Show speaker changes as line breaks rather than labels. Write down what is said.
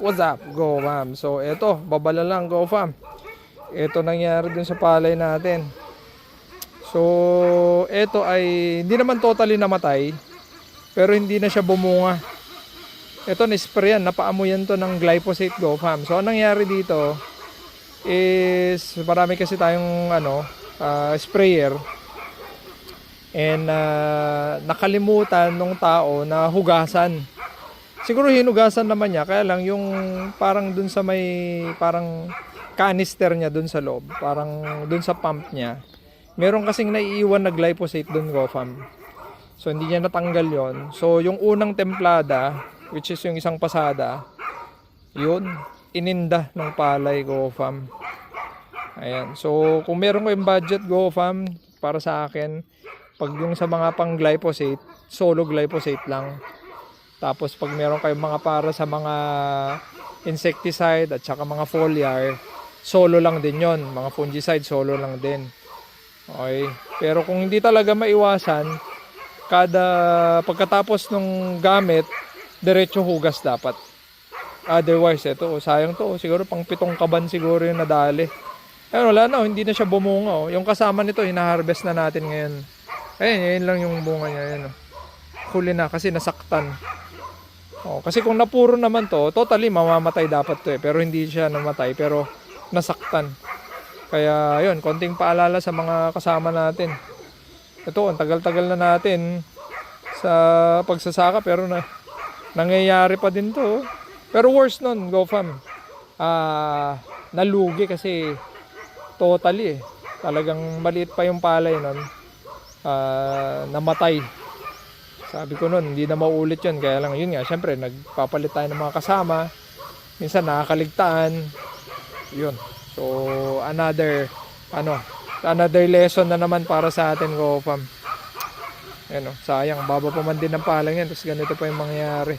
What's up, Go Fam? So eto, babala lang Go Fam. Eto nangyari dun sa palay natin. So eto ay hindi naman totally namatay, pero hindi na siya bumunga. Eto na-sprayan, napaamuyan to ng glyphosate Go Fam. So anong nangyari dito is marami kasi tayong sprayer. And nakalimutan ng tao na hugasan. Siguro hinugasan naman niya, kaya lang yung parang dun sa may parang canister niya dun sa loob, parang dun sa pump niya, meron kasing naiiwan na glyphosate dun Go Fam. So hindi niya natanggal yon. So yung unang templada, which is yung isang pasada, yun, ininda ng palay Go Fam. Ayan. So kung meron kayong budget Go Fam, para sa akin, pag yung sa mga pang glyphosate, solo glyphosate lang. Tapos pag meron kayong mga para sa mga insecticide at saka mga foliar, solo lang din yon. Mga fungicide, solo lang din. Okay. Pero kung hindi talaga maiwasan, kada pagkatapos ng gamit, diretso hugas dapat. Otherwise, ito, sayang to. Siguro pang 7 kaban siguro yung nadali. Ayun, wala na, hindi na siya bumunga. Yung kasama nito, hina-harvest na natin ngayon. Ayun, yun lang yung bunga niya. Yun, huli na kasi nasaktan. Kasi kung napuro naman to, totally mamamatay dapat to eh. Pero hindi siya namatay, pero nasaktan. Kaya yun, konting paalala sa mga kasama natin. Ito, ang tagal-tagal na natin sa pagsasaka, pero nangyayari pa din to. Pero worse nun, Go Fam, nalugi kasi totally eh. Talagang maliit pa yung palay nun. Namatay. Sabi ko nun, hindi na maulit yun. Kaya lang yun nga, syempre nagpapalit tayo ng mga kasama. Minsan nakakaligtaan. Yun. So another lesson na naman para sa atin Go Fam. Sayang, baba pa man din ng palay yan. Tapos ganito pa yung mangyayari.